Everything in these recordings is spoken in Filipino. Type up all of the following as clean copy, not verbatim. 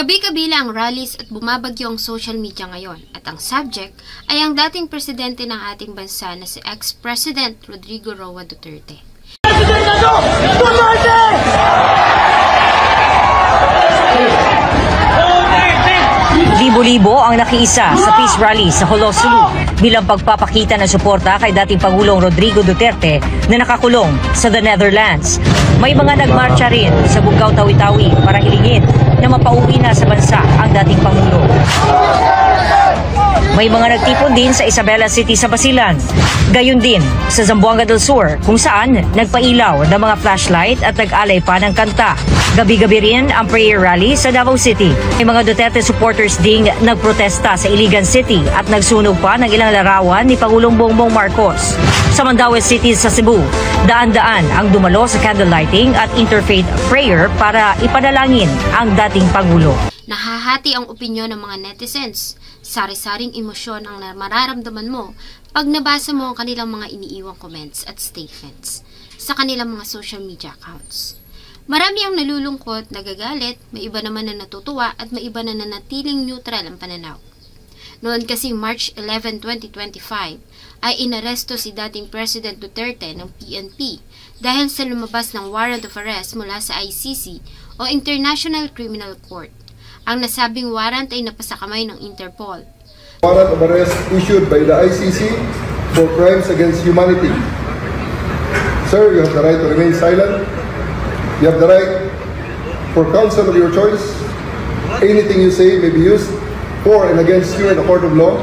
Kabi-kabila ang rallies at bumabagyo ang social media ngayon at ang subject ay ang dating presidente ng ating bansa na si ex-President Rodrigo Roa Duterte. Libo-libo ang nakiisa sa peace rally sa Jolo, Cebu bilang pagpapakita ng suporta kay dating Pangulong Rodrigo Duterte na nakakulong sa the Netherlands. May mga nagmarcha rin sa Bugao, Tawi-Tawi para hilingin na mapauwi na sa bansa ang dating Pangulo. May mga nagtipon din sa Isabela City sa Basilan. Gayon din sa Zamboanga del Sur kung saan nagpailaw ng mga flashlight at nag-alay pa ng kanta. Gabi-gabi rin ang prayer rally sa Davao City. May mga Duterte supporters ding nagprotesta sa Iligan City at nagsunog pa ng ilang larawan ni Pangulong Bongbong Marcos. Sa Mandaue City sa Cebu, daan-daan ang dumalo sa candlelighting at interfaith prayer para ipanalangin ang dating Pangulo. Nahahati ang opinyon ng mga netizens. Sari-saring emosyon ang mararamdaman mo pag nabasa mo ang kanilang mga iniiwang comments at statements sa kanilang mga social media accounts. Marami ang nalulungkot, nagagalit, may iba naman na natutuwa at may iba na nanatiling neutral ang pananaw. Noon kasi March 11, 2025 ay inaresto si dating President Duterte ng PNP dahil sa lumabas ng warrant of arrest mula sa ICC o International Criminal Court. Ang nasabing warrant ay napasakamay ng Interpol. Warrant of arrest issued by the ICC for crimes against humanity. Sir, you have the right to remain silent. You have the right for counsel of your choice. Anything you say may be used for and against you in a court of law.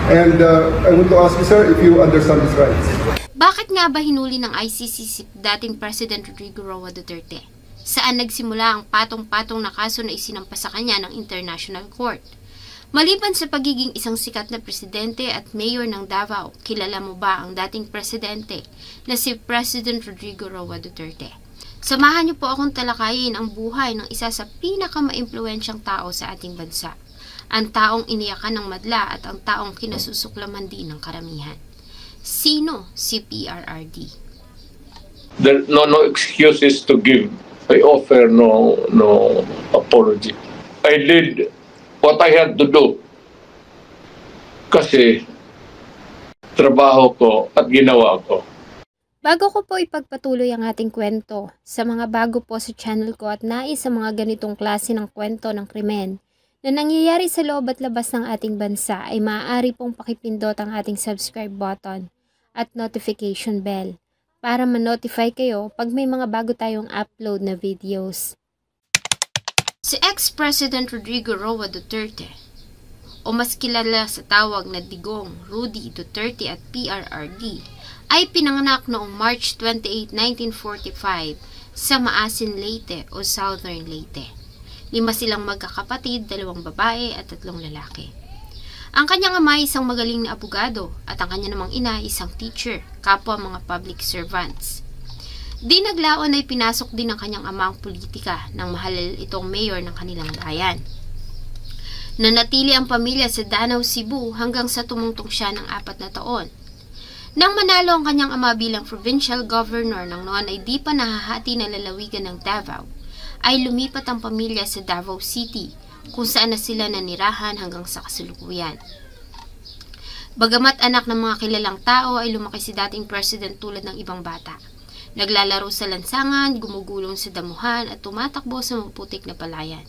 And I want to ask you, sir, if you understand these rights. Bakit nga ba hinuli ng ICC si dating President Rodrigo Roa Duterte? Saan nagsimula ang patong-patong na kaso na isinampa sa kanya ng International Court? Maliban sa pagiging isang sikat na presidente at mayor ng Davao, kilala mo ba ang dating presidente na si President Rodrigo Roa Duterte? Samahan niyo po akong talakayin ang buhay ng isa sa pinakamaimpluwensyang tao sa ating bansa. Ang taong iniyakan ng madla at ang taong kinasusuklaman din ng karamihan. Sino si PRRD? There no excuses to give. I offer no apology. I did what I had to do kasi trabaho ko at ginawa ko. Bago ko po ipagpatuloy ang ating kwento, sa mga bago po sa channel ko at nais sa mga ganitong klase ng kwento ng krimen na nangyayari sa loob at labas ng ating bansa ay maaari pong pakipindot ang ating subscribe button at notification bell para ma-notify kayo pag may mga bago tayong upload na videos. Si ex-President Rodrigo Roa Duterte, o mas kilala sa tawag na Digong, Rudy Duterte at PRRD, ay pinanganak noong March 28, 1945 sa Maasin, Leyte o Southern Leyte. 5 silang magkakapatid, 2 babae at 3 lalaki. Ang kanyang ama ay isang magaling na abogado at ang kanya namang ina ay isang teacher, kapwa mga public servants. Di naglaon ay pinasok din ng kanyang ama ang politika nang mahal itong mayor ng kanilang bayan. Nanatili ang pamilya sa Danau, Cebu hanggang sa tumungtong siya ng 4 na taon. Nang manalo ang kanyang ama bilang provincial governor ng noon ay di pa nahahati na lalawigan ng Davao, ay lumipat ang pamilya sa Davao City kung saan na sila nanirahan hanggang sa kasalukuyan. Bagamat anak ng mga kilalang tao ay lumaki si dating president tulad ng ibang bata. Naglalaro sa lansangan, gumugulong sa damuhan at tumatakbo sa maputik na palayan.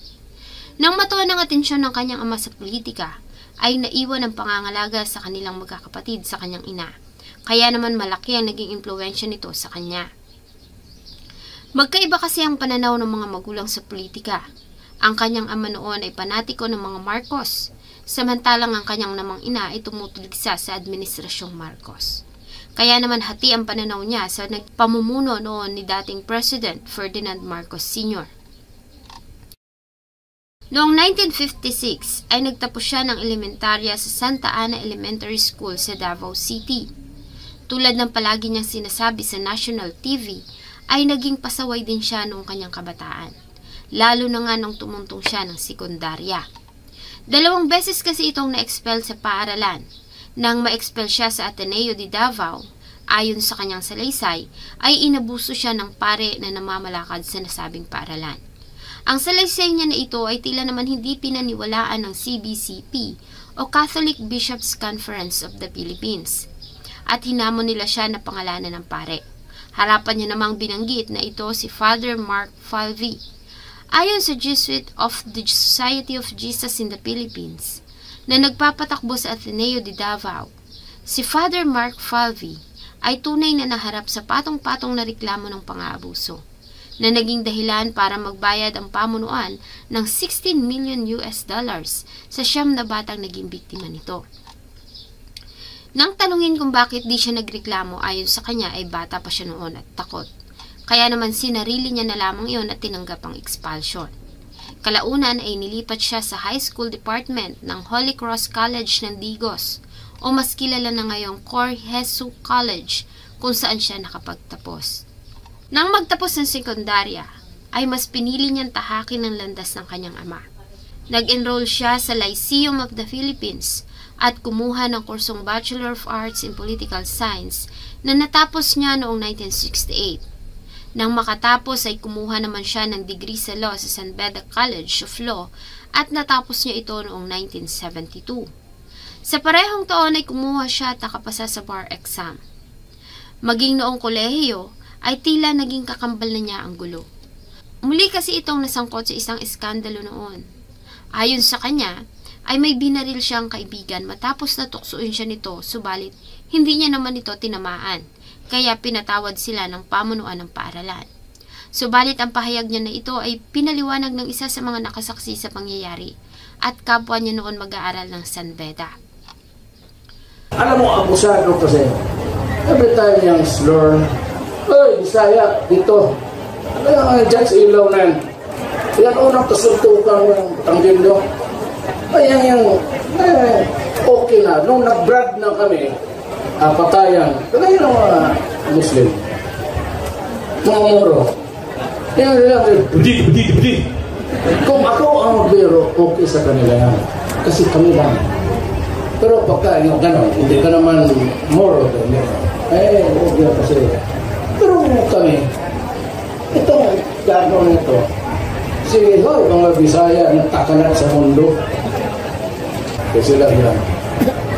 Nang matuwa ng atensyon ng kanyang ama sa politika, ay naiwan ang pangangalaga sa kanilang magkakapatid sa kanyang ina. Kaya naman malaki ang naging impluwensya nito sa kanya. Magkaiba kasi ang pananaw ng mga magulang sa politika. Ang kanyang ama noon ay panatiko ng mga Marcos, samantalang ang kanyang namang ina ay tumutuligsa sa administrasyong Marcos. Kaya naman hati ang pananaw niya sa nagpamumuno noon ni dating President Ferdinand Marcos Sr. Noong 1956 ay nagtapos siya ng elementarya sa Santa Ana Elementary School sa Davao City. Tulad ng palagi niyang sinasabi sa national TV, ay naging pasaway din siya noong kanyang kabataan. Lalo na nga nung tumuntong siya ng sekundarya. 2 beses kasi itong na-expel sa paaralan. Nang ma-expel siya sa Ateneo de Davao, ayon sa kanyang salaysay, ay inabuso siya ng pare na namamalakad sa nasabing paaralan. Ang salaysay niya na ito ay tila naman hindi pinaniwalaan ng CBCP o Catholic Bishops' Conference of the Philippines. At hinamon nila siya na pangalanan ng pare. Harapan niya namang binanggit na ito si Father Mark Falvey. Ayon sa Jesuit of the Society of Jesus in the Philippines, na nagpapatakbo sa Ateneo de Davao, si Father Mark Falvey ay tunay na naharap sa patong-patong na reklamo ng pang-aabuso, na naging dahilan para magbayad ang pamunuan ng $16 million sa 9 na batang naging biktima nito. Nang tanungin kung bakit di siya nagreklamo, ayon sa kanya ay bata pa siya noon at takot. Kaya naman sinarili niya na lamang iyon at tinanggap ang expulsion. Kalaunan ay nilipat siya sa high school department ng Holy Cross College ng Digos, o mas kilala na ngayong Cor Jesu College, kung saan siya nakapagtapos. Nang magtapos ng sekundarya, ay mas pinili niyang tahakin ang landas ng kanyang ama. Nag-enroll siya sa Lyceum of the Philippines at kumuha ng kursong Bachelor of Arts in Political Science na natapos niya noong 1968. Nang makatapos ay kumuha naman siya ng degree sa law sa San Beda College of Law at natapos niya ito noong 1972. Sa parehong taon ay kumuha siya at nakapasa sa bar exam. Maging noong kolehiyo ay tila naging kakambal na niya ang gulo. Muli kasi itong nasangkot sa isang iskandalo noon. Ayon sa kanya, ay may binaril siyang kaibigan matapos na tuksuin siya nito, subalit hindi niya naman ito tinamaan, kaya pinatawad sila ng pamunuan ng paaralan. Subalit ang pahayag niya na ito ay pinaliwanag ng isa sa mga nakasaksi sa pangyayari at kapwa niya noon mag-aaral ng San Beda. Alam mo, abusado kasi. Every time yung slur, "Oy, Bisaya, dito." Ano dyan sa ilaw na yan? Yan unang kasuntukan ng Tanggendo. Ayan yung, okay na. Nung nag-brad na kami, patayan, kagaya ng mga Muslim, mga Moro. Yan nila, budi. Kung ako ang magbiro, okay sa kanila yan. Kasi kami lang. Pero pagka yung gano'n, hindi ka naman Moro, huwag yan kasi. Pero kami, itong gano'n ito, sige, mga Bisaya, nagtakalat sa mundo. Kasi lang yan.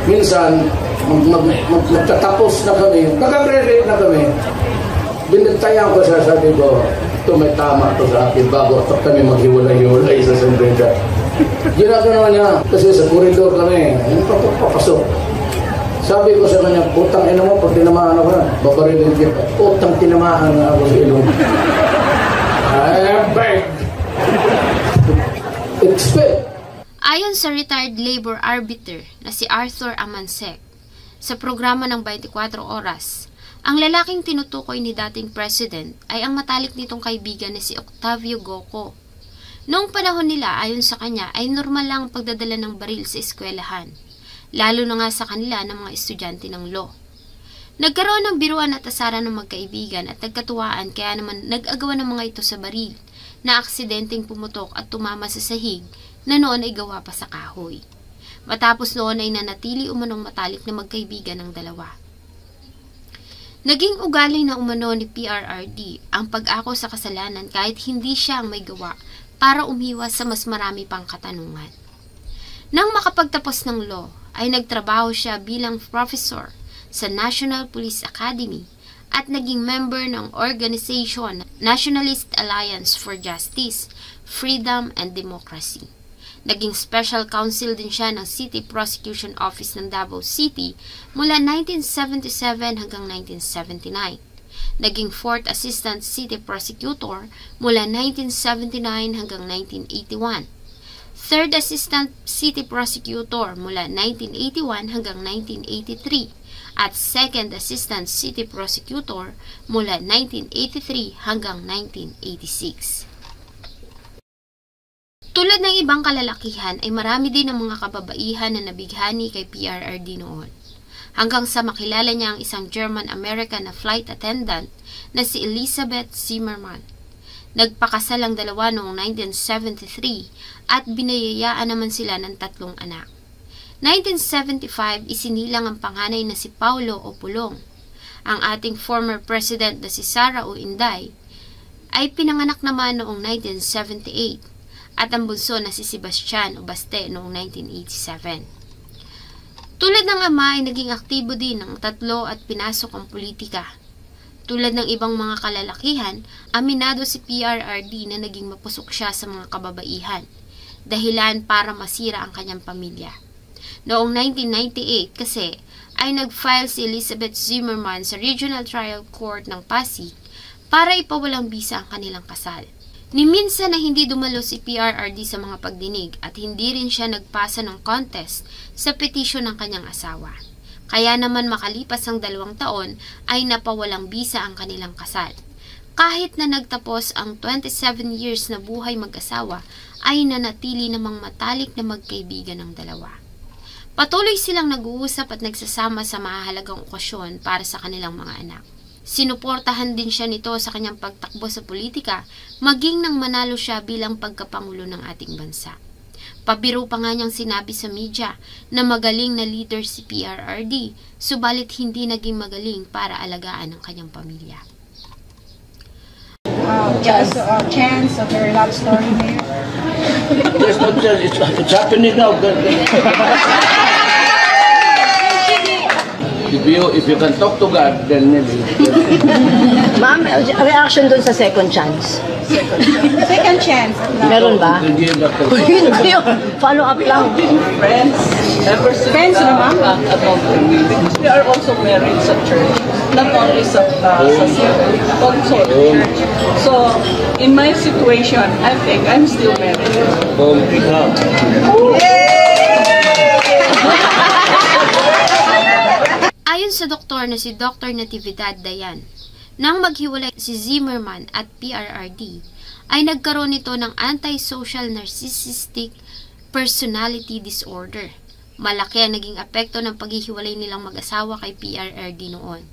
Minsan, magtatapos na kami, nag-graduate na kami, binitayan ko siya, sabi ko, ito may tama to sa akin bago kami maghiwalay-hiwalay sa San Beda. Ginagawa niya, kasi sa koridor kami, papasok. Sabi ko sa kanya, putang ina mo, pag tinamaan ako na, babarilin kita. Putang tinamaan na ako sa ilong. I beg. Expect. Ayon sa retired labor arbiter na si Arthur Amansek, sa programa ng 24 Oras, ang lalaking tinutukoy ni dating president ay ang matalik nitong kaibigan na si Octavio Goco. Noong panahon nila, ayon sa kanya, ay normal lang ang pagdadala ng baril sa eskwelahan, lalo na nga sa kanila ng mga estudyante ng law. Nagkaroon ng biruan at asaran ng magkaibigan at nagkatuwaan, kaya naman nag-agawan ng mga ito sa baril na aksidenteng pumutok at tumama sa sahig na noon ay gawa pa sa kahoy. Matapos noon ay nanatili umanong matalik na magkaibigan ng dalawa. Naging ugali na umano ni PRRD ang pag-ako sa kasalanan kahit hindi siya ang may gawa para umiwas sa mas marami pang katanungan. Nang makapagtapos ng law, ay nagtrabaho siya bilang professor sa National Police Academy at naging member ng organization Nationalist Alliance for Justice, Freedom and Democracy. Naging special counsel din siya ng City Prosecution Office ng Davao City mula 1977 hanggang 1979. Naging 4th Assistant City Prosecutor mula 1979 hanggang 1981. 3rd Assistant City Prosecutor mula 1981 hanggang 1983 at 2nd Assistant City Prosecutor mula 1983 hanggang 1986. Tulad ng ibang kalalakihan ay marami din ang mga kababaihan na nabighani kay PRRD noon. Hanggang sa makilala niya ang isang German-American na flight attendant na si Elizabeth Zimmerman. Nagpakasal ang dalawa noong 1973 at binayayaan naman sila ng 3 anak. 1975 isinilang ang panganay na si Paulo O. Pulong. Ang ating former president na si Sara O. Inday ay pinanganak naman noong 1978 at ang bunso na si Sebastian Ubaste noong 1987. Tulad ng ama ay naging aktibo din ng 3 at pinasok ang politika. Tulad ng ibang mga kalalakihan, aminado si PRRD na naging mapusok siya sa mga kababaihan, dahilan para masira ang kanyang pamilya. Noong 1998 kasi ay nag-file si Elizabeth Zimmerman sa Regional Trial Court ng Pasig para ipawalang bisa ang kanilang kasal. Ni minsan na hindi dumalo si PRRD sa mga pagdinig at hindi rin siya nagpasa ng contest sa petisyon ng kanyang asawa. Kaya naman makalipas ang 2 taon ay napawalang bisa ang kanilang kasal. Kahit na nagtapos ang 27 years na buhay mag-asawa, ay nanatili namang matalik na magkaibigan ng dalawa. Patuloy silang nag-uusap at nagsasama sa mahalagang okasyon para sa kanilang mga anak. Sinuportahan din siya nito sa kanyang pagtakbo sa politika, maging nang manalo siya bilang pagkapangulo ng ating bansa. Pabiro pa nga niyang sinabi sa media na magaling na leader si PRRD, subalit hindi naging magaling para alagaan ang kanyang pamilya. Just a chance of your love story, Mayor. There's no chance. It's happening now. If you can talk to God, then maybe. Ma'am, reaction dun sa second chance. Second chance. Meron ba? Hindi, Dr. Hindi. Follow up lang. Friends, ever since Friends naman? about because we are also married sa church, not only sa civil, but also church. So, in my situation, I think I'm still married. Ayon sa doktor na si Dr. Natividad Dayan, nang maghiwalay si Zimmerman at PRRD, ay nagkaroon nito ng antisocial narcissistic personality disorder. Malaki ang naging apekto ng paghihiwalay nilang mag-asawa kay PRRD noon.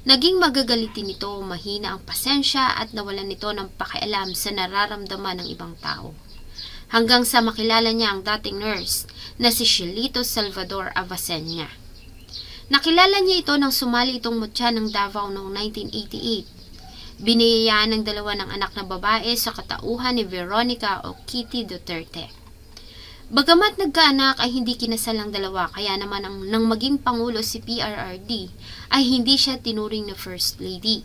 Naging magagalitin nito, mahina ang pasensya at nawalan nito ng pakialam sa nararamdaman ng ibang tao. Hanggang sa makilala niya ang dating nurse na si Shelito Salvador Avacenia. Nakilala niya ito nang sumali itong mutya ng Davao noong 1988. Biniyayaan ng 2 ng anak na babae sa katauhan ni Veronica o Kitty Duterte. Bagamat nagkaanak ay hindi kinasal ang 2, kaya naman nang maging pangulo si PRRD ay hindi siya tinuring na First Lady.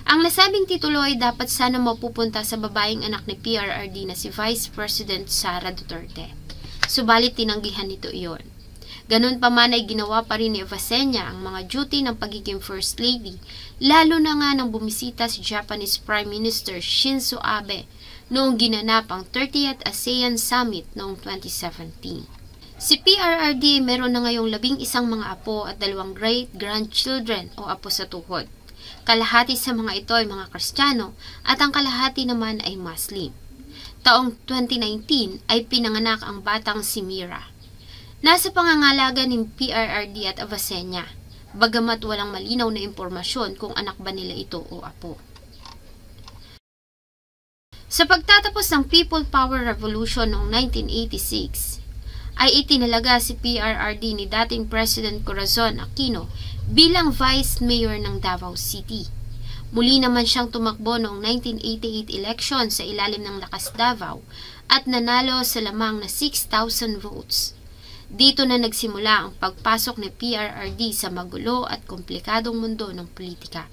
Ang nasabing titulo ay dapat sana mapupunta sa babaeng anak ni PRRD na si Vice President Sara Duterte. Subalit tinanggihan nito iyon. Ganun pa man ay ginawa pa rin ni Avacenia ang mga duty ng pagiging First Lady, lalo na nga nang bumisita si Japanese Prime Minister Shinzo Abe noong ginanap ang 30th ASEAN Summit noong 2017. Si PRRD meron na ngayong 11 mga apo at 2 great-grandchildren o apo sa tuhod. Kalahati sa mga ito ay mga Kristiyano at ang kalahati naman ay Muslim. Taong 2019 ay pinanganak ang batang si Mira. Nasa pangangalaga ni PRRD at Avacenia, bagamat walang malinaw na impormasyon kung anak ba nila ito o apo. Sa pagtatapos ng People Power Revolution noong 1986, ay itinalaga si PRRD ni dating President Corazon Aquino bilang Vice Mayor ng Davao City. Muli naman siyang tumakbo noong 1988 election sa ilalim ng Lakas Davao at nanalo sa lamang na 6,000 votes. Dito na nagsimula ang pagpasok ni PRRD sa magulo at komplikadong mundo ng politika.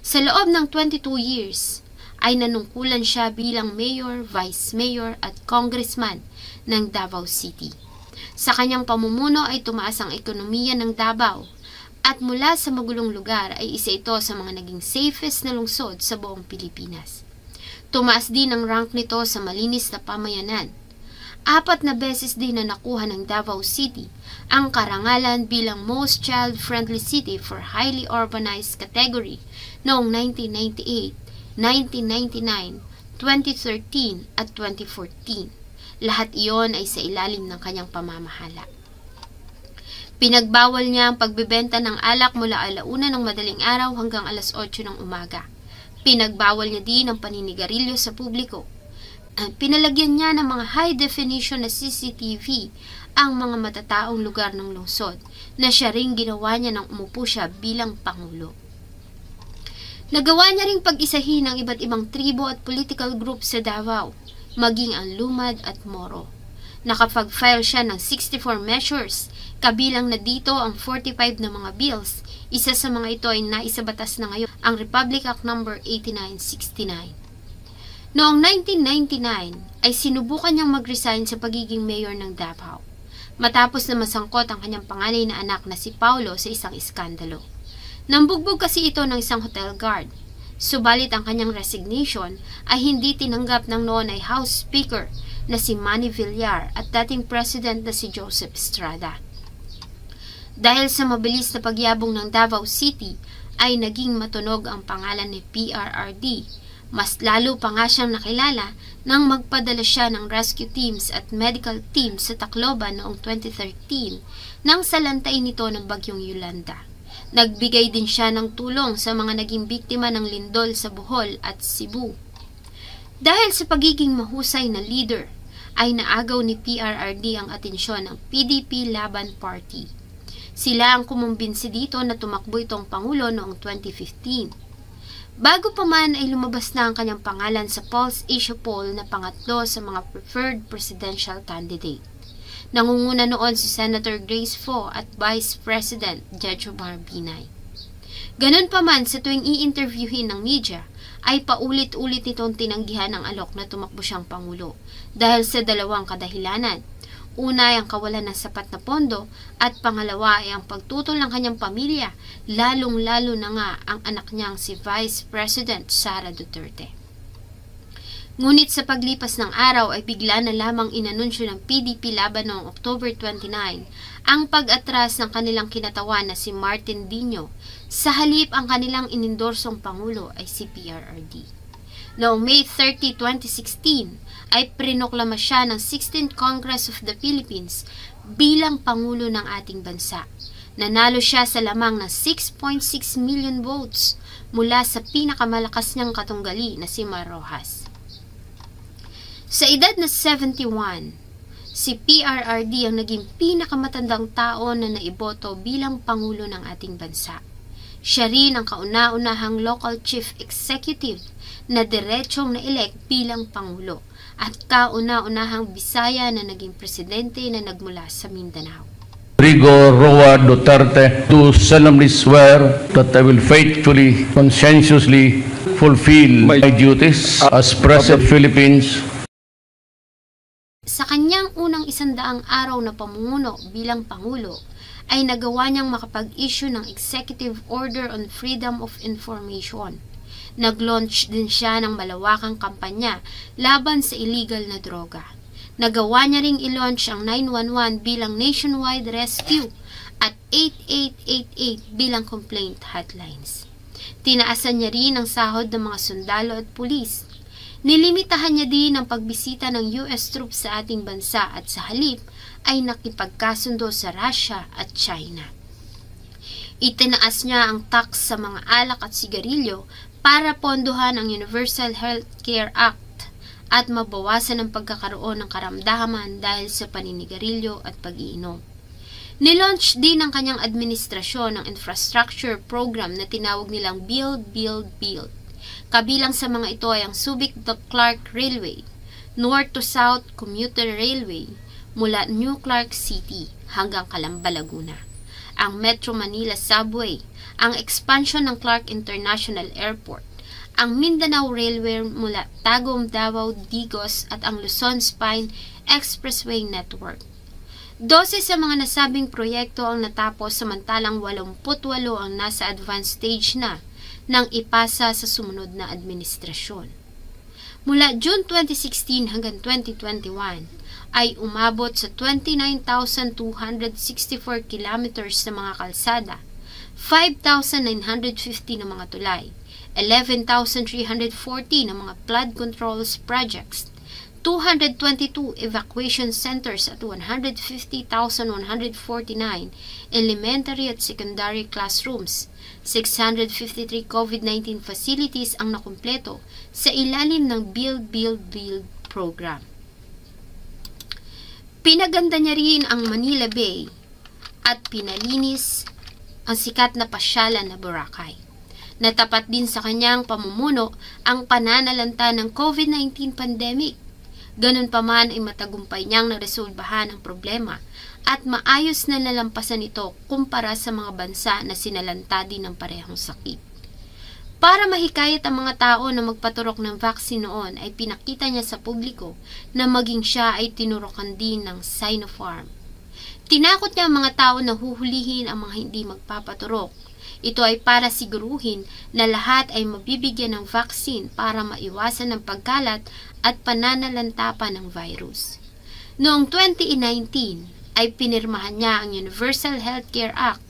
Sa loob ng 22 years, ay nanungkulan siya bilang mayor, vice mayor at congressman ng Davao City. Sa kanyang pamumuno ay tumaas ang ekonomiya ng Davao at mula sa magulong lugar ay isa ito sa mga naging safest na lungsod sa buong Pilipinas. Tumaas din ang rank nito sa malinis na pamayanan. 4 na beses din na nakuha ng Davao City ang karangalan bilang most child-friendly city for highly urbanized category noong 1998, 1999, 2013 at 2014. Lahat iyon ay sa ilalim ng kanyang pamamahala. Pinagbawal niya ang pagbebenta ng alak mula 1:00 ng madaling araw hanggang 8:00 ng umaga. Pinagbawal niya din ang paninigarilyo sa publiko. Pinalagyan niya ng mga high-definition na CCTV ang mga matataong lugar ng lungsod na siya ring ginawa niya nang umupo siya bilang Pangulo. Nagawa niya ring pag-isahin ang iba't ibang tribo at political group sa Davao, maging ang Lumad at Moro. Nakapag-file siya ng 64 measures, kabilang na dito ang 45 na mga bills. Isa sa mga ito ay naisabatas na ngayon, ang Republic Act No. 8969. Noong 1999 ay sinubukan niyang mag-resign sa pagiging mayor ng Davao, matapos na masangkot ang kanyang panganay na anak na si Paulo sa isang iskandalo. Nambugbog kasi ito ng isang hotel guard. Subalit ang kanyang resignation ay hindi tinanggap ng noon ay House Speaker na si Manny Villar at dating President na si Joseph Estrada. Dahil sa mabilis na pagyabong ng Davao City ay naging matunog ang pangalan ni PRRD. Mas lalo pa nga siyang nakilala nang magpadala siya ng rescue teams at medical teams sa Tacloban noong 2013 nang salantay nito ng bagyong Yolanda. Nagbigay din siya ng tulong sa mga naging biktima ng lindol sa Bohol at Cebu. Dahil sa pagiging mahusay na leader, ay naagaw ni PRRD ang atensyon ng PDP Laban Party. Sila ang kumumbinsi dito na tumakbo itong Pangulo noong 2015. Bago pa man ay lumabas na ang kanyang pangalan sa Pulse Asia poll na pangatlo sa mga preferred presidential candidate. Nangunguna noon si Senator Grace Fo at Vice President Jejo Marbinay. Ganun pa man, sa tuwing i-interviewin ng media, ay paulit-ulit nitong tinanggihan ang alok na tumakbo siyang Pangulo dahil sa dalawang kadahilanan. Una ay ang kawalan ng sapat na pondo at pangalawa ay ang pagtutol ng kanyang pamilya, lalong-lalo na nga ang anak niyang si Vice President Sara Duterte. Ngunit sa paglipas ng araw ay bigla na lamang inanunsyo ng PDP Laban noong October 29 ang pag-atras ng kanilang kinatawan na si Martin Dino. Sa halip ang kanilang inindorsong Pangulo ay si PRRD. Noong May 30, 2016 ay prinoklama siya ng 16th Congress of the Philippines bilang Pangulo ng ating bansa. Nanalo siya sa lamang ng 6.6 million votes mula sa pinakamalakas niyang katunggali na si Mar Rojas. Sa edad na 71, si PRRD ang naging pinakamatandang tao na naiboto bilang Pangulo ng ating bansa. Siya rin ang kauna-unahang local chief executive na diretsong na-elect bilang Pangulo at kauna-unahang Bisaya na naging presidente na nagmula sa Mindanao. Rodrigo Roa Duterte do solemnly swear that I will faithfully, conscientiously fulfill my duties as President of the Philippines. Sa kanyang unang 100 araw na pamumuno bilang Pangulo, ay nagawa niyang makapag-issue ng Executive Order on Freedom of Information. Nag-launch din siya ng malawakang kampanya laban sa illegal na droga. Nagawa niya ring i-launch ang 911 bilang nationwide rescue at 8888 bilang complaint hotlines. Tinaasan niya rin ang sahod ng mga sundalo at pulis. Nilimitahan niya din ang pagbisita ng US troops sa ating bansa at sa halip ay nakipagkasundo sa Russia at China. Itinaas niya ang tax sa mga alak at sigarilyo para pondohan ang Universal Healthcare Act at mabawasan ang pagkakaroon ng karamdaman dahil sa paninigarilyo at pag-iinom. Nilaunch din ng kanyang administrasyon ang infrastructure program na tinawag nilang Build, Build, Build. Kabilang sa mga ito ay ang Subic to Clark Railway, North to South Commuter Railway, mula New Clark City hanggang Calamba, Laguna, ang Metro Manila Subway, ang expansion ng Clark International Airport, ang Mindanao Railway mula Tagum, Davao, Digos at ang Luzon Spine Expressway Network. 12 sa mga nasabing proyekto ang natapos samantalang 88 ang nasa advanced stage na nang ipasa sa sumunod na administrasyon. Mula June 2016 hanggang 2021 ay umabot sa 29,264 kilometers na mga kalsada, 5,950 na mga tulay, 11,340 na mga flood controls projects, 222 evacuation centers at 150,149 elementary at secondary classrooms, 653 COVID-19 facilities ang nakumpleto sa ilalim ng Build, Build, Build program. Pinaganda niya rin ang Manila Bay at pinalinis ang sikat na pasyalan na Boracay. Natapat din sa kanyang pamumuno ang pananalanta ng COVID-19 pandemic. Ganun pa man ay matagumpay niyang naresolbahan ang problema at maayos na nalampasan ito kumpara sa mga bansa na sinalanta din ng parehong sakit. Para mahikayat ang mga tao na magpaturok ng vaccine noon ay pinakita niya sa publiko na maging siya ay tinurokan din ng Sinopharm. Tinakot niya ang mga tao na huhulihin ang mga hindi magpapaturok. Ito ay para siguruhin na lahat ay mabibigyan ng vaccine para maiwasan ang pagkalat at pananalanta pa ng virus. Noong 2019 ay pinirmahan niya ang Universal Healthcare Act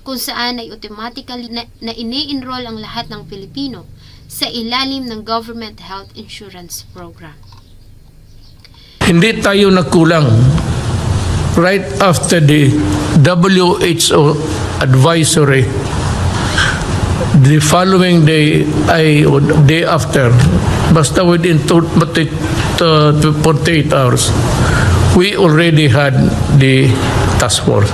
kung saan ay automatically na ini-enroll ang lahat ng Pilipino sa ilalim ng Government Health Insurance Program. Hindi tayo nagkulang. Right after the WHO advisory, the following day, day after, basta within 48 hours, we already had the task force.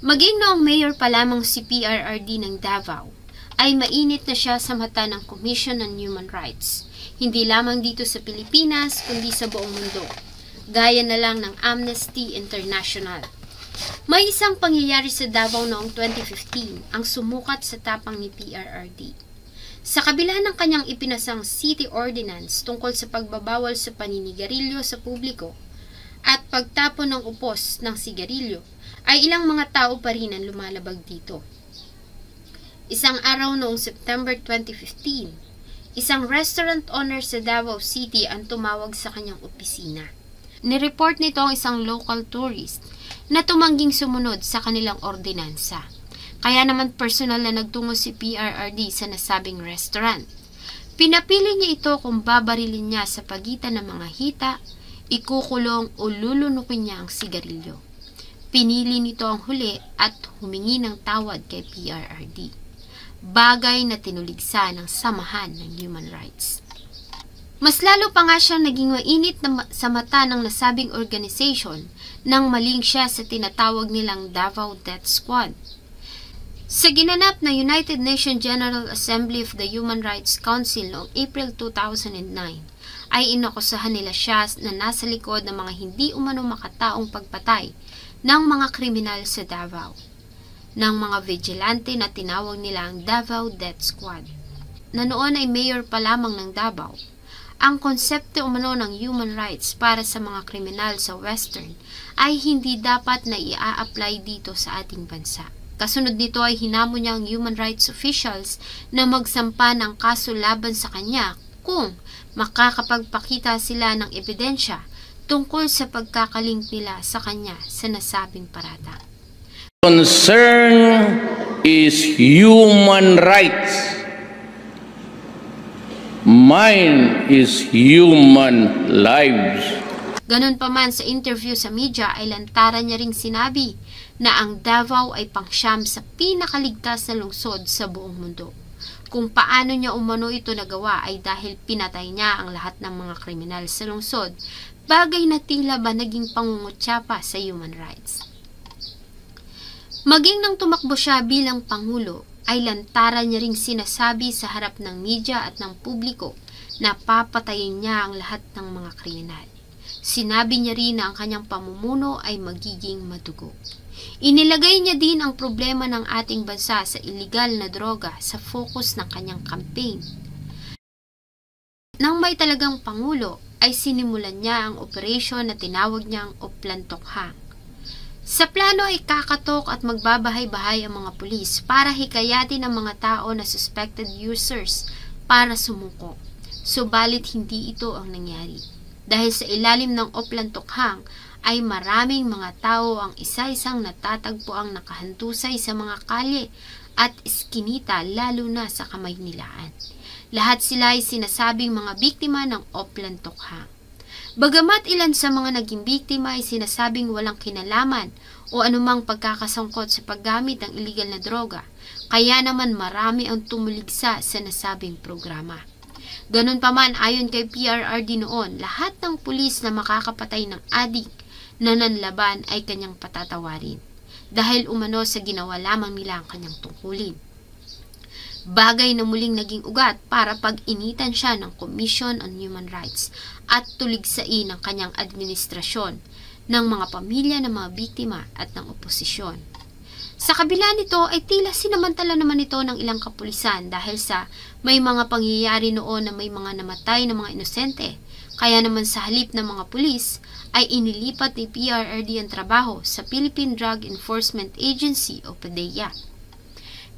Maging noong mayor pa lamang si PRRD ng Davao, ay mainit na siya sa mata ng Commission on Human Rights, hindi lamang dito sa Pilipinas kundi sa buong mundo, gaya na lang ng Amnesty International. May isang pangyayari sa Davao noong 2015 ang sumukat sa tapang ni PRRD. Sa kabila ng kanyang ipinasang city ordinance tungkol sa pagbabawal sa paninigarilyo sa publiko at pagtapon ng upos ng sigarilyo, ay ilang mga tao pa rin ang lumalabag dito. Isang araw noong September 2015, isang restaurant owner sa Davao City ang tumawag sa kanyang opisina. Nireport nito ang isang local tourist na tumangging sumunod sa kanilang ordinansa. Kaya naman personal na nagtungo si PRRD sa nasabing restaurant. Pinapili niya ito kung babarilin niya sa pagitan ng mga hita, ikukulong o lulunukin niya ang sigarilyo. Pinili nito ang huli at humingi ng tawad kay PRRD. Bagay na tinuligsa ng samahan ng human rights. Mas lalo pa nga siyang naging mainit sa mata ng nasabing organization nang maling siya sa tinatawag nilang Davao Death Squad. Sa ginanap na United Nations General Assembly of the Human Rights Council noong April 2009, ay inakusahan nila siya na nasa likod ng mga hindi umano makataong pagpatay ng mga kriminal sa Davao, ng mga vigilante na tinawag nila ang Davao Death Squad, na noon ay mayor pa lamang ng Davao. Ang konsepto umano ng human rights para sa mga kriminal sa Western ay hindi dapat na i-a-apply dito sa ating bansa. Kasunod nito ay hinamon niya ang human rights officials na magsampa ng kaso laban sa kanya kung makakapagpakita sila ng ebidensya tungkol sa pagkakalink nila sa kanya sa nasabing paratang. Concern is human rights. Mine is human lives. Ganun pa man sa interview sa media ay lantaran niya ring sinabi na ang Davao ay pangsyam sa pinakaligtas na lungsod sa buong mundo. Kung paano niya umano ito nagawa ay dahil pinatay niya ang lahat ng mga kriminal sa lungsod, bagay na tila ba naging pangungutya pa sa human rights. Maging nang tumakbo siya bilang Pangulo, ay lantaran niya ring sinasabi sa harap ng media at ng publiko na papatayin niya ang lahat ng mga kriminal. Sinabi niya rin na ang kanyang pamumuno ay magiging madugo. Inilagay niya din ang problema ng ating bansa sa iligal na droga sa focus ng kanyang campaign. Nang may talagang Pangulo, ay sinimulan niya ang operasyon na tinawag niyang Oplan Tokhang. Sa plano ay kakatok at magbabahay-bahay ang mga pulis para hikayatin ang mga tao na suspected users para sumuko. Subalit hindi ito ang nangyari. Dahil sa ilalim ng Oplan Tokhang ay maraming mga tao ang isa-isang natatagpo ang nakahantusay sa mga kalye at eskinita lalo na sa Kamaynilaan. Lahat sila ay sinasabing mga biktima ng Oplan Tokhang. Bagamat ilan sa mga naging biktima ay sinasabing walang kinalaman o anumang pagkakasangkot sa paggamit ng iligal na droga, kaya naman marami ang tumuligsa sa nasabing programa. Ganun pa man ayon kay PRRD noon, lahat ng pulis na makakapatay ng adik na nanlaban ay kanyang patatawarin dahil umano sa ginawa lamang nila ang kanyang tungkulin. Bagay na muling naging ugat para pag-initan siya ng Commission on Human Rights at tuligsain ng kanyang administrasyon ng mga pamilya ng mga biktima at ng oposisyon. Sa kabila nito ay tila sinamantala naman ito ng ilang kapulisan dahil sa may mga pangyayari noon na may mga namatay na mga inosente. Kaya naman sa halip ng mga pulis ay inilipat ni PRRD ang trabaho sa Philippine Drug Enforcement Agency o PDEA.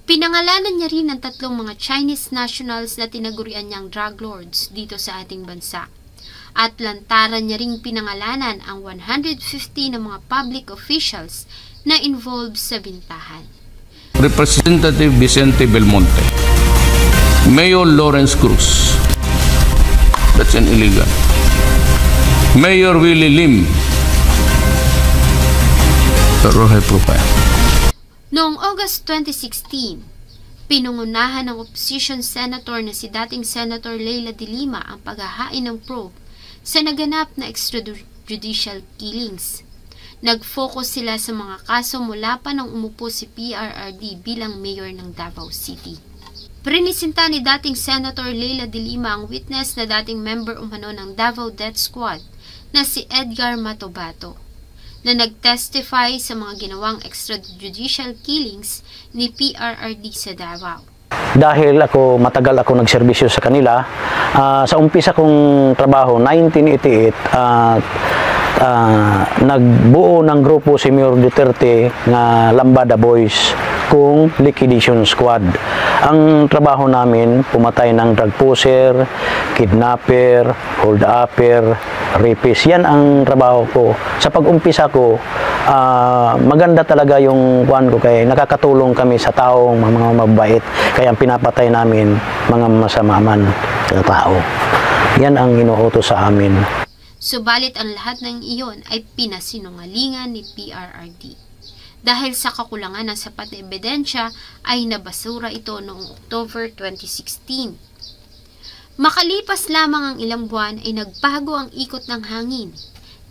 Pinangalanan niya rin ang 3 mga Chinese nationals na tinagurian niyang drug lords dito sa ating bansa. At lantaran niya ring pinangalanan ang 150 na mga public officials na involved sa bintahan. Representative Vicente Belmonte, Mayor Lawrence Cruz, that's an illegal. Mayor Willie Lim, pero high profile. Noong August 2016, pinungunahan ng opposition senator na si dating Senator Leila de Lima ang paghahain ng probe sa naganap na extrajudicial killings. Nag-focus sila sa mga kaso mula pa nang umupo si PRRD bilang mayor ng Davao City. Prinisinta ni dating Senator Leila de Lima ang witness na dating member umano ng Davao Death Squad na si Edgar Matobato, na nag-testify sa mga ginawang extrajudicial killings ni PRRD sa Davao. Dahil matagal ako nagserbisyo sa kanila, sa umpisa kong trabaho, 1988, nagbuo ng grupo si Mayor Duterte nga Lambada Boys kung liquidation squad. Ang trabaho namin, pumatay ng drug pusher, kidnapper, hold-upper, rapist. Yan ang trabaho ko. Sa pag-umpisa ko, maganda talaga yung kuwan ko kaya nakakatulong kami sa taong mga mabait. Kaya ang pinapatay namin, mga masamaman sa tao. Yan ang inuutos sa amin. Subalit ang lahat ng iyon ay pinasinungalingan ni PRRD. Dahil sa kakulangan ng sapat na ebidensya ay nabasura ito noong October 2016. Makalipas lamang ang ilang buwan ay nagbago ang ikot ng hangin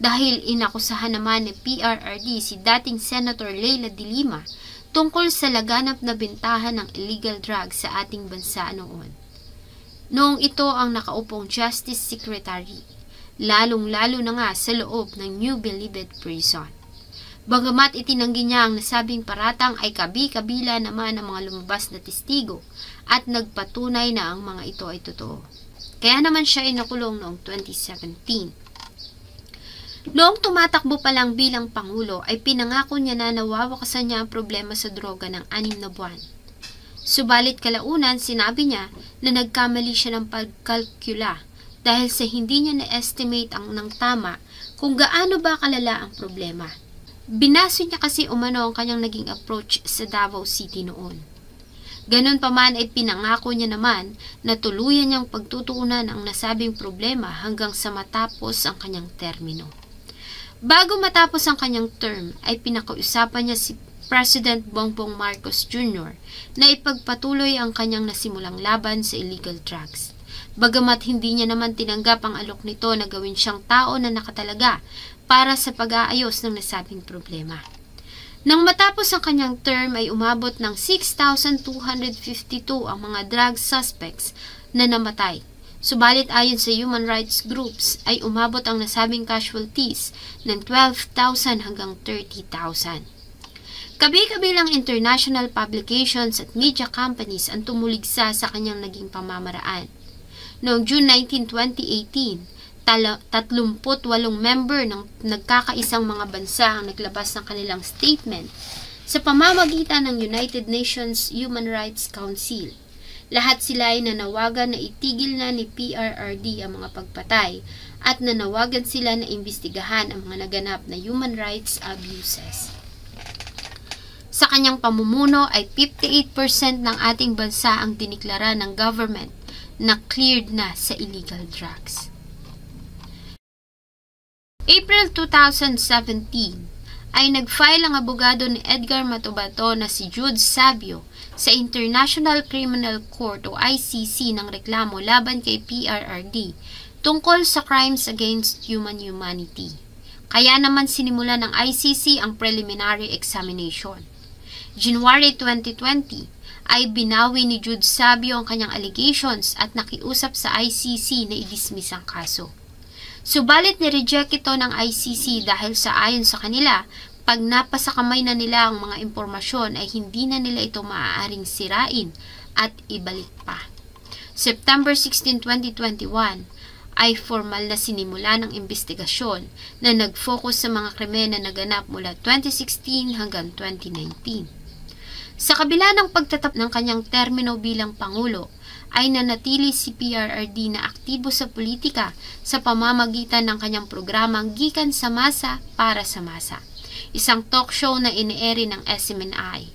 dahil inakusahan naman ni PRRD si dating Senator Leila de Lima tungkol sa laganap na bintahan ng illegal drugs sa ating bansa noon. Noong ito ang nakaupong Justice Secretary, lalong-lalo na nga sa loob ng New Bilibid Prison. Bagamat itinanggi niya ang nasabing paratang ay kabi-kabila naman ang mga lumabas na testigo at nagpatunay na ang mga ito ay totoo. Kaya naman siya ay nakulong noong 2017. Noong tumatakbo pa lang bilang Pangulo ay pinangako niya na nawawakasan niya ang problema sa droga ng 6 na buwan. Subalit kalaunan sinabi niya na nagkamali siya ng pagkalkula dahil sa hindi niya na-estimate ng tama kung gaano ba kalala ang problema. Binaso niya kasi umano ang kanyang naging approach sa Davao City noon. Ganon pa man ay pinangako niya naman na tuluyan niyang pagtutuunan ang nasabing problema hanggang sa matapos ang kanyang termino. Bago matapos ang kanyang term ay pinakausapan niya si President Bongbong Marcos Jr. na ipagpatuloy ang kanyang nasimulang laban sa illegal drugs. Bagamat hindi niya naman tinanggap ang alok nito na gawin siyang tao na nakatalaga para sa pag-aayos ng nasabing problema. Nang matapos ang kanyang term ay umabot ng 6,252 ang mga drug suspects na namatay. Subalit ayon sa human rights groups ay umabot ang nasabing casualties ng 12,000 hanggang 30,000. Kabi-kabilang international publications at media companies ang tumuligsa sa kanyang naging pamamaraan. Noong June 19, 2018, 38 member ng nagkakaisang mga bansa ang naglabas ng kanilang statement sa pamamagitan ng United Nations Human Rights Council. Lahat sila ay nanawagan na itigil na ni PRRD ang mga pagpatay at nanawagan sila na imbestigahan ang mga naganap na human rights abuses. Sa kanyang pamumuno ay 58% ng ating bansa ang diniklara ng government na cleared na sa illegal drugs. April 2017 ay nag-file ang abogado ni Edgar Matobato na si Jude Sabio sa International Criminal Court o ICC ng reklamo laban kay PRRD tungkol sa crimes against humanity. Kaya naman sinimula ng ICC ang preliminary examination. January 2020 ay binawi ni Jude Sabio ang kanyang allegations at nakiusap sa ICC na i-dismiss ang kaso. Subalit ni-reject ito ng ICC dahil sa ayon sa kanila, pag napasa kamay na nila ang mga impormasyon ay hindi na nila ito maaaring sirain at ibalik pa. September 16, 2021 ay formal na sinimula ng investigasyon na nag-focus sa mga krimen na naganap mula 2016 hanggang 2019. Sa kabila ng pagtatap ng kanyang termino bilang Pangulo, ay nanatili si PRRD na aktibo sa politika sa pamamagitan ng kanyang programang Gikan sa Masa para sa Masa, isang talk show na ine-airy ng SMNI.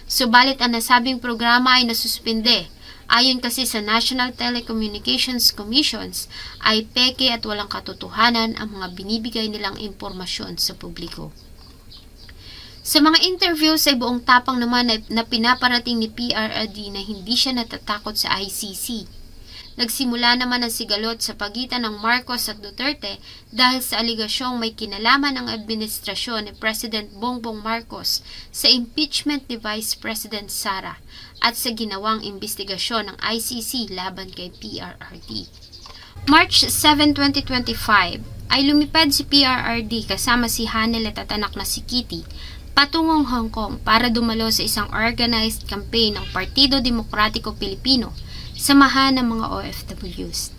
Subalit ang nasabing programa ay nasuspinde. Ayon kasi sa National Telecommunications Commissions ay peke at walang katotohanan ang mga binibigay nilang impormasyon sa publiko. Sa mga interviews ay buong tapang naman na pinaparating ni PRRD na hindi siya natatakot sa ICC. Nagsimula naman ang sigalot sa pagitan ng Marcos at Duterte dahil sa aligasyong may kinalaman ang administrasyon ni President Bongbong Marcos sa impeachment ni Vice President Sara at sa ginawang investigasyon ng ICC laban kay PRRD. March 7, 2025 ay lumipad si PRRD kasama si Hanel at anak na si Kitty patungong Hong Kong para dumalo sa isang organized campaign ng Partido Demokratiko Pilipino, samahan ng mga OFWs.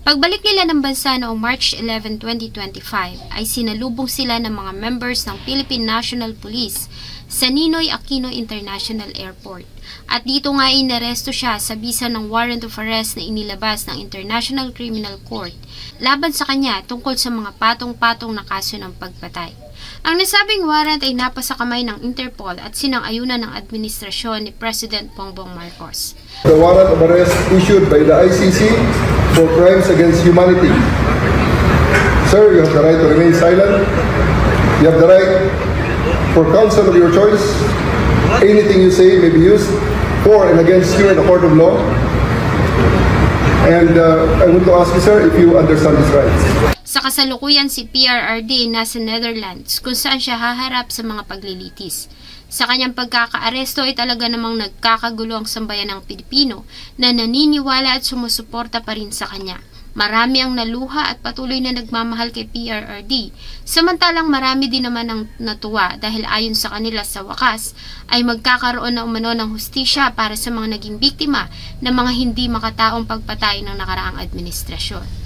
Pagbalik nila ng bansa noong March 11, 2025 ay sinalubong sila ng mga members ng Philippine National Police sa Ninoy Aquino International Airport. At dito nga inaresto siya sa bisa ng warrant of arrest na inilabas ng International Criminal Court laban sa kanya tungkol sa mga patong-patong na kaso ng pagpatay. Ang nasabing warrant ay napasa kamay ng Interpol at sinang-ayunan ng administrasyon ni President Bongbong Marcos. The warrant of arrest issued by the ICC for crimes against humanity. Sir, you have the right to remain silent. You have the right for counsel of your choice. Anything you say may be used for and against you in a court of law. And I want to ask you, sir, if you understand these rights. Sa kasalukuyan si PRRD nasa Netherlands kung saan siya haharap sa mga paglilitis. Sa kanyang pagkakaaresto ay talaga namang nagkakagulo ang sambayan ng Pilipino na naniniwala at sumusuporta pa rin sa kanya. Marami ang naluha at patuloy na nagmamahal kay PRRD, samantalang marami din naman ang natuwa dahil ayon sa kanila sa wakas ay magkakaroon na umano ng hustisya para sa mga naging biktima ng mga hindi makataong pagpatay ng nakaraang administrasyon.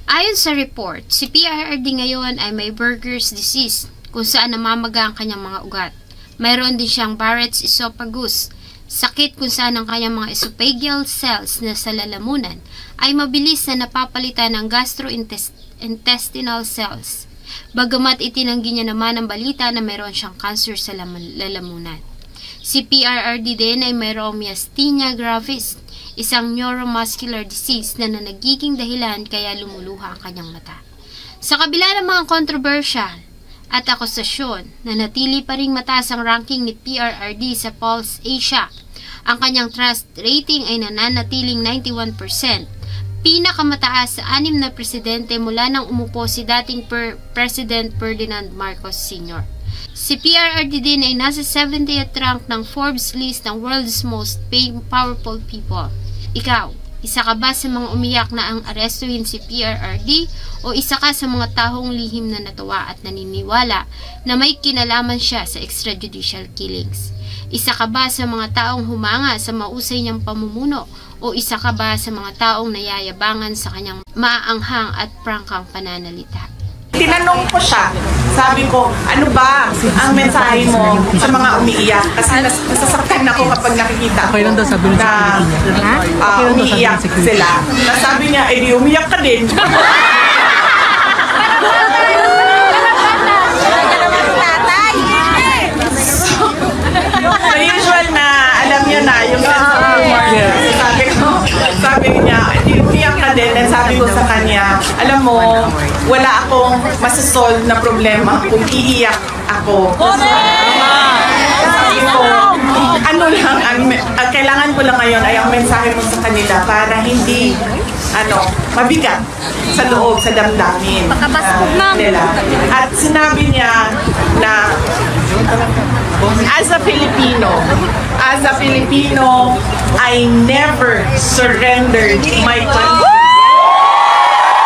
Ayon sa report, si PRRD ngayon ay may Buerger's disease kung saan namamaga ang kanyang mga ugat. Mayroon din siyang Barrett's esophagus, sakit kung saan ang kanyang mga esophageal cells na sa lalamunan ay mabilis na napapalitan ng gastrointestinal cells. Bagamat itinanggi niya naman ang balita na mayroon siyang cancer sa lalamunan. Si PRRD din ay mayroong myasthenia gravis, isang neuromuscular disease na nagiging dahilan kaya lumuluha ang kanyang mata. Sa kabila ng mga kontrobersyal at akusasyon, nanatili pa ring mataas ang ranking ni PRRD sa Pulse Asia. Ang kanyang trust rating ay nananatiling 91%, pinakamataas sa 6 na presidente mula nang umupo si dating President Ferdinand Marcos Sr. Si PRRD din ay nasa 70th rank ng Forbes list ng World's Most Powerful People. Ikaw, isa ka ba sa mga umiyak na ang arestuhin si PRRD o isa ka sa mga taong lihim na natuwa at naniniwala na may kinalaman siya sa extrajudicial killings? Isa ka ba sa mga taong humanga sa mausay niyang pamumuno o isa ka ba sa mga taong nayayabangan sa kanyang maaanghang at prangkang pananalita? Tinanong ko siya, sabi ko, ano ba ang mensahe mo sa mga umiiyak? Kasi nasasaktan ako kapag nakikita ko na umiiyak sila. Sabi niya, di umiyak ka din. So usual na, alam niyo na, yung sense of humor. Sabi niya, umiyak ka din. And sabi ko sa kanya, alam mo, wala akong masasolve na problema kung iiyak ako. Sabi ko, ano lang, kailangan ko lang ngayon ay ang mensahe mo sa kanila para hindi, mabigat sa loob, sa damdamin nila. At sinabi niya na, as a Filipino, I never surrendered my country.